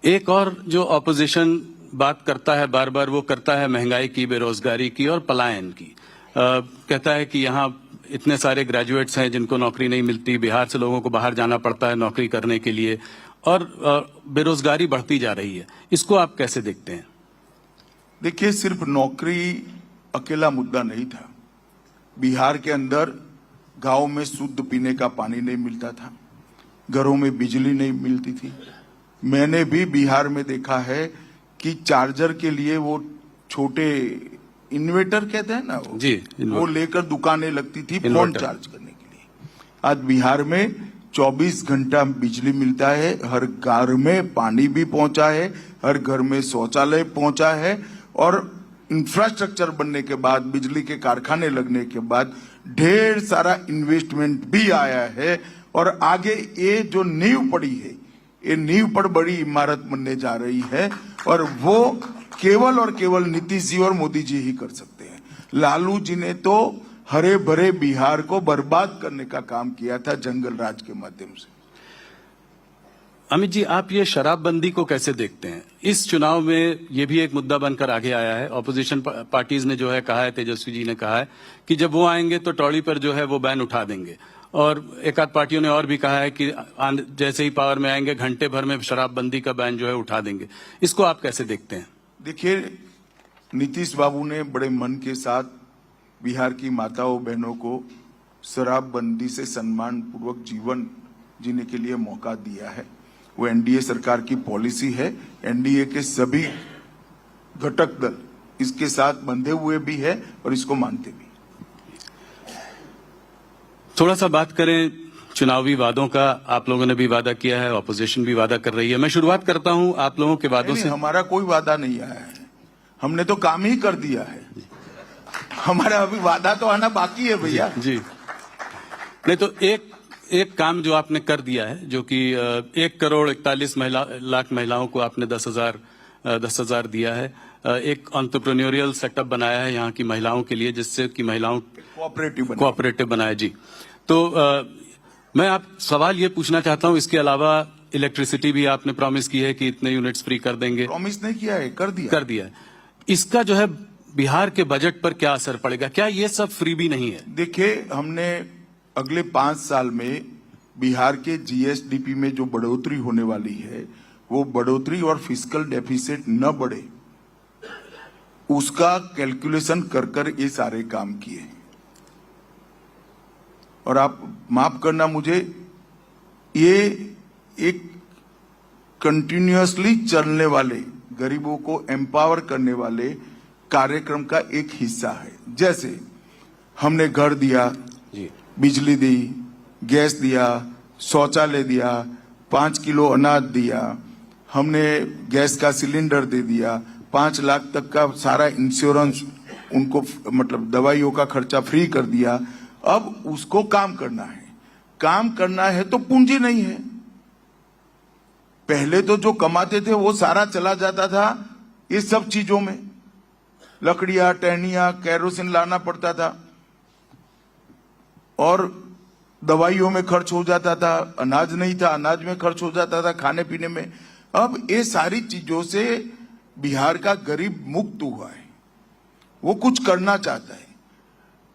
एक और जो ऑपोजिशन बात करता है बार बार, वो करता है महंगाई की, बेरोजगारी की और पलायन की। कहता है कि यहाँ इतने सारे ग्रेजुएट्स हैं जिनको नौकरी नहीं मिलती, बिहार से लोगों को बाहर जाना पड़ता है नौकरी करने के लिए, और बेरोजगारी बढ़ती जा रही है। इसको आप कैसे देखते हैं? देखिए, सिर्फ नौकरी अकेला मुद्दा नहीं था। बिहार के अंदर गांव में शुद्ध पीने का पानी नहीं मिलता था, घरों में बिजली नहीं मिलती थी। मैंने भी बिहार में देखा है कि चार्जर के लिए वो छोटे इन्वर्टर कहते हैं ना, वो लेकर दुकानें लगती थी फोन चार्ज करने के लिए। आज बिहार में 24 घंटा बिजली मिलता है, हर घर में पानी भी पहुंचा है, हर घर में शौचालय पहुंचा है, और इंफ्रास्ट्रक्चर बनने के बाद, बिजली के कारखाने लगने के बाद ढेर सारा इन्वेस्टमेंट भी आया है। और आगे ये जो नींव पड़ी है, ये नींव पर बड़ी इमारत बनने जा रही है, और वो केवल और केवल नीतीश जी और मोदी जी ही कर सकते हैं। लालू जी ने तो हरे भरे बिहार को बर्बाद करने का काम किया था जंगल राज के माध्यम से। अमित जी, आप ये शराबबंदी को कैसे देखते हैं? इस चुनाव में ये भी एक मुद्दा बनकर आगे आया है। ऑपोजिशन पार्टीज ने जो है कहा है, तेजस्वी जी ने कहा है कि जब वो आएंगे तो टौड़ी पर जो है वो बैन उठा देंगे, और एक आध पार्टियों ने और भी कहा है कि जैसे ही पावर में आएंगे घंटे भर में शराबबंदी का बैन जो है उठा देंगे। इसको आप कैसे देखते हैं? देखिए, नीतीश बाबू ने बड़े मन के साथ बिहार की माताओं बहनों को शराबबंदी से सम्मान पूर्वक जीवन जीने के लिए मौका दिया है। वो एनडीए सरकार की पॉलिसी है। एनडीए के सभी घटक दल इसके साथ बंधे हुए भी है और इसको मानते भी। थोड़ा सा बात करें चुनावी वादों का। आप लोगों ने भी वादा किया है, ऑपोजिशन भी वादा कर रही है। मैं शुरुआत करता हूं आप लोगों के वादों से। हमारा कोई वादा नहीं आया है, हमने तो काम ही कर दिया है। हमारा अभी वादा तो आना बाकी है भैया जी। नहीं तो एक काम जो आपने कर दिया है, जो कि 1,41 लाख महिलाओं को आपने 10,000 दिया है। एक एंटरप्रेन्योरियल सेटअप बनाया है यहाँ की महिलाओं के लिए, जिससे कि महिलाओं कोऑपरेटिव बनाया जी। तो मैं आप सवाल ये पूछना चाहता हूँ, इसके अलावा इलेक्ट्रिसिटी भी आपने प्रॉमिस की है कि इतने यूनिट्स फ्री कर देंगे। प्रॉमिस नहीं किया है, कर दिया है। इसका जो है बिहार के बजट पर क्या असर पड़ेगा? क्या ये सब फ्री भी नहीं है? देखिए, हमने अगले 5 साल में बिहार के जीएसडीपी में जो बढ़ोतरी होने वाली है, वो बढ़ोतरी और फिस्कल डेफिसिट न बढ़े, उसका कैलकुलेशन कर ये सारे काम किए। और आप माफ करना मुझे, ये एक कंटिन्यूअसली चलने वाले, गरीबों को एम्पावर करने वाले कार्यक्रम का एक हिस्सा है। जैसे हमने घर दिया जी, बिजली दी, गैस दिया, शौचालय दिया, 5 किलो अनाज दिया, हमने गैस का सिलेंडर दे दिया, 5 लाख तक का सारा इंश्योरेंस उनको, मतलब दवाइयों का खर्चा फ्री कर दिया। अब उसको काम करना है। काम करना है तो पूंजी नहीं है। पहले तो जो कमाते थे वो सारा चला जाता था इस सब चीजों में, लकड़ियां, टहनियां, केरोसिन लाना पड़ता था, और दवाइयों में खर्च हो जाता था, अनाज नहीं था, अनाज में खर्च हो जाता था, खाने पीने में। अब ये सारी चीजों से बिहार का गरीब मुक्त हुआ है, वो कुछ करना चाहता है।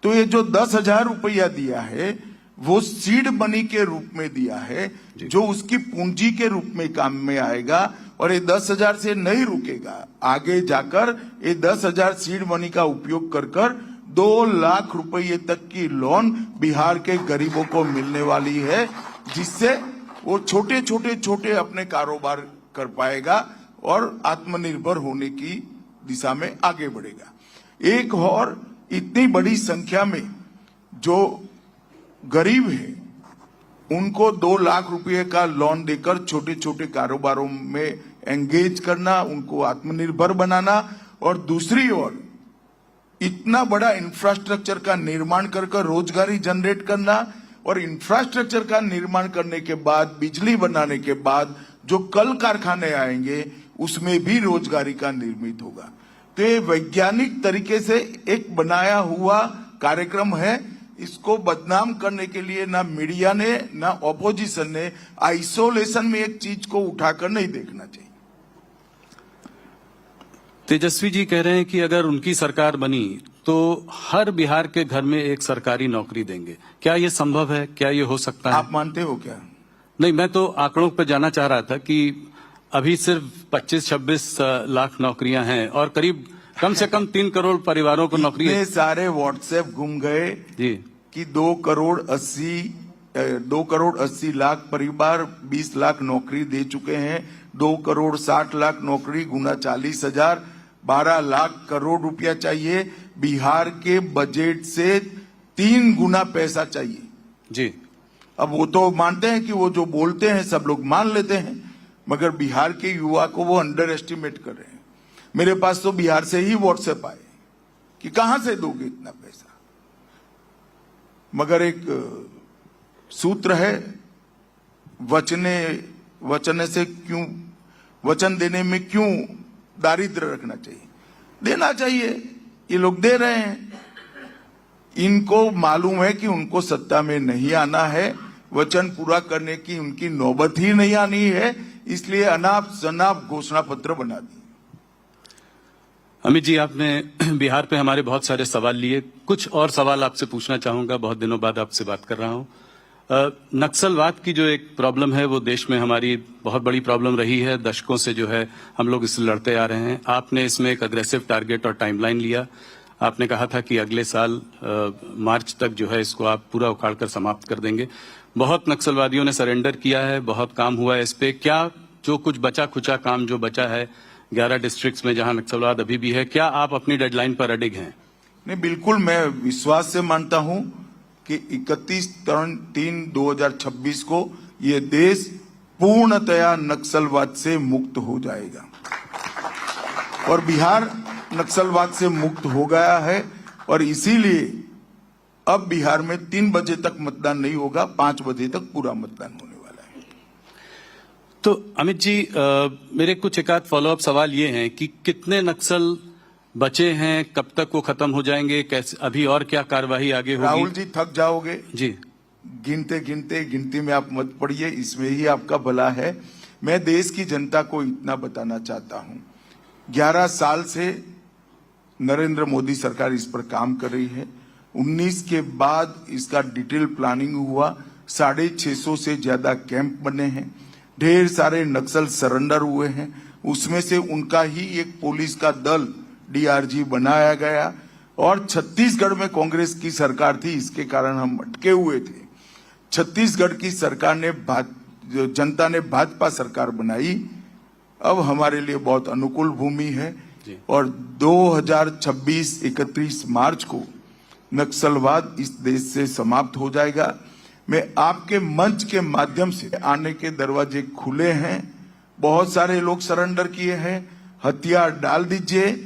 तो ये जो 10,000 रुपया दिया है, वो सीड मनी के रूप में दिया है, जो उसकी पूंजी के रूप में काम में आएगा। और ये 10,000 से नहीं रुकेगा, आगे जाकर ये 10,000 सीड मनी का उपयोग कर 2 लाख रुपये तक की लोन बिहार के गरीबों को मिलने वाली है, जिससे वो छोटे अपने कारोबार कर पाएगा और आत्मनिर्भर होने की दिशा में आगे बढ़ेगा। एक और, इतनी बड़ी संख्या में जो गरीब है उनको 2 लाख रुपए का लोन देकर छोटे कारोबारों में एंगेज करना, उनको आत्मनिर्भर बनाना, और दूसरी ओर इतना बड़ा इंफ्रास्ट्रक्चर का निर्माण कर रोजगारी जनरेट करना, और इंफ्रास्ट्रक्चर का निर्माण करने के बाद, बिजली बनाने के बाद जो कल कारखाने आएंगे उसमें भी रोजगारी का निर्मित होगा। तो ये वैज्ञानिक तरीके से एक बनाया हुआ कार्यक्रम है। इसको बदनाम करने के लिए ना मीडिया ने ना ऑपोजिशन ने आइसोलेशन में एक चीज को उठाकर नहीं देखना चाहिए। तेजस्वी जी कह रहे हैं कि अगर उनकी सरकार बनी तो हर बिहार के घर में एक सरकारी नौकरी देंगे। क्या ये संभव है? क्या ये हो सकता है? आप मानते हो क्या? नहीं, मैं तो आंकड़ों पर जाना चाह रहा था कि अभी सिर्फ 25-26 लाख नौकरियां हैं और करीब कम से कम 3 करोड़ परिवारों को नौकरी। इतने सारे व्हाट्सएप घूम गए जी कि 2 करोड़ 80 लाख परिवार 20 लाख नौकरी दे चुके हैं। 2 करोड़ 60 लाख नौकरी गुना 40,000 12 लाख करोड़ रुपया चाहिए। बिहार के बजट से 3 गुना पैसा चाहिए जी। अब वो तो मानते हैं कि वो जो बोलते हैं सब लोग मान लेते हैं, मगर बिहार के युवा को वो अंडर एस्टिमेट कर रहे हैं। मेरे पास तो बिहार से ही व्हाट्सएप आए कि कहां से दोगे इतना पैसा। मगर एक सूत्र है, वचन देने में क्यों दारिद्र्य रखना चाहिए? देना चाहिए। ये लोग दे रहे हैं। इनको मालूम है कि उनको सत्ता में नहीं आना है, वचन पूरा करने की उनकी नौबत ही नहीं आनी है, इसलिए अनाप शनाप घोषणा पत्र बना दी। अमित जी, आपने बिहार पे हमारे बहुत सारे सवाल लिए। कुछ और सवाल आपसे पूछना चाहूंगा, बहुत दिनों बाद आपसे बात कर रहा हूं। नक्सलवाद की जो एक प्रॉब्लम है वो देश में हमारी बहुत बड़ी प्रॉब्लम रही है। दशकों से जो है हम लोग इससे लड़ते आ रहे हैं। आपने इसमें एक अग्रेसिव टारगेट और टाइमलाइन लिया। आपने कहा था कि अगले साल मार्च तक जो है इसको आप पूरा उखाड़ कर समाप्त कर देंगे। बहुत नक्सलवादियों ने सरेंडर किया है, बहुत काम हुआ है इस पे। क्या जो कुछ बचा खुचा काम जो बचा है 11 डिस्ट्रिक्ट्स में जहां नक्सलवाद अभी भी है, क्या आप अपनी डेडलाइन पर अडिग हैं? नहीं, बिल्कुल मैं विश्वास से मानता हूं कि 31/3/2026 को ये देश पूर्णतया नक्सलवाद से मुक्त हो जाएगा। और बिहार नक्सलवाद से मुक्त हो गया है और इसीलिए अब बिहार में 3 बजे तक मतदान नहीं होगा, 5 बजे तक पूरा मतदान होने वाला है। तो अमित जी, मेरे कुछ एक आध फॉलोअप सवाल ये हैं कि कितने नक्सल बचे हैं, कब तक वो खत्म हो जाएंगे, कैसे, अभी और क्या कार्यवाही आगे होगी? राहुल जी थक जाओगे जी। गिनती में आप मत पड़िए, इसमें ही आपका भला है। मैं देश की जनता को इतना बताना चाहता हूं, 11 साल से नरेंद्र मोदी सरकार इस पर काम कर रही है। 19 के बाद इसका डिटेल प्लानिंग हुआ, 650 से ज्यादा कैंप बने हैं, ढेर सारे नक्सल सरेंडर हुए हैं। उसमें से उनका ही एक पुलिस का दल डीआरजी बनाया गया। और छत्तीसगढ़ में कांग्रेस की सरकार थी, इसके कारण हम अटके हुए थे। छत्तीसगढ़ की सरकार ने जनता ने भाजपा सरकार बनाई। अब हमारे लिए बहुत अनुकूल भूमि है और 2026 31 मार्च को नक्सलवाद इस देश से समाप्त हो जाएगा। मैं आपके मंच के माध्यम से आने के दरवाजे खुले हैं। बहुत सारे लोग सरेंडर किए हैं, हथियार डाल दीजिए,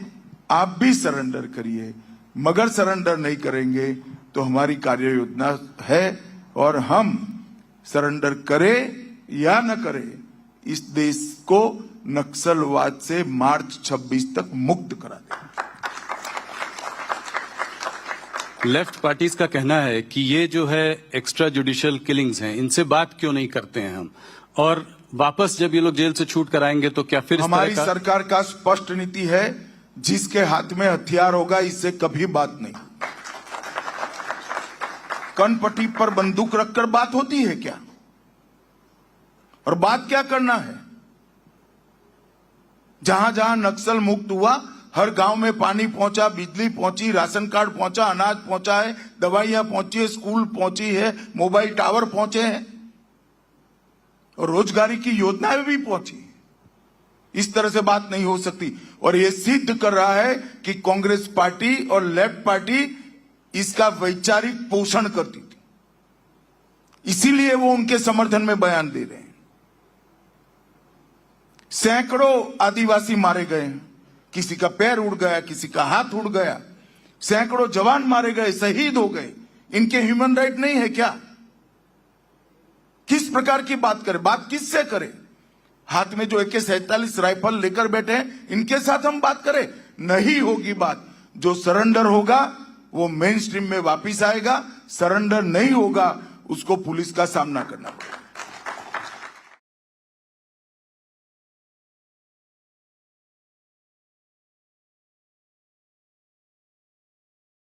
आप भी सरेंडर करिए। मगर सरेंडर नहीं करेंगे तो हमारी कार्य योजना है और हम सरेंडर करें या न करें, इस देश को नक्सलवाद से मार्च 26 तक मुक्त करा देंगे। लेफ्ट पार्टीज का कहना है कि ये जो है एक्स्ट्रा जुडिशियल किलिंग्स हैं, इनसे बात क्यों नहीं करते हैं हम, और वापस जब ये लोग जेल से छूट कर आएंगे तो क्या फिर हमारी सरकार का स्पष्ट नीति है, जिसके हाथ में हथियार होगा इससे कभी बात नहीं। कनपट्टी पर बंदूक रखकर बात होती है क्या? और बात क्या करना है? जहां जहां नक्सल मुक्त हुआ, हर गांव में पानी पहुंचा, बिजली पहुंची, राशन कार्ड पहुंचा, अनाज पहुंचा है, दवाइयां पहुंची है, स्कूल पहुंची है, मोबाइल टावर पहुंचे हैं और रोजगारी की योजनाएं भी पहुंची। इस तरह से बात नहीं हो सकती। और यह सिद्ध कर रहा है कि कांग्रेस पार्टी और लेफ्ट पार्टी इसका वैचारिक पोषण करती थी, इसीलिए वो उनके समर्थन में बयान दे रहे हैं। सैकड़ों आदिवासी मारे गए, किसी का पैर उड़ गया, किसी का हाथ उड़ गया, सैकड़ों जवान मारे गए, शहीद हो गए। इनके ह्यूमन राइट नहीं है क्या? किस प्रकार की बात करें? बात किससे करें? हाथ में जो AK-47 राइफल लेकर बैठे हैं, इनके साथ हम बात करें? नहीं होगी बात। जो सरेंडर होगा वो मेन स्ट्रीम में वापिस आएगा, सरेंडर नहीं होगा उसको पुलिस का सामना करना पड़ेगा।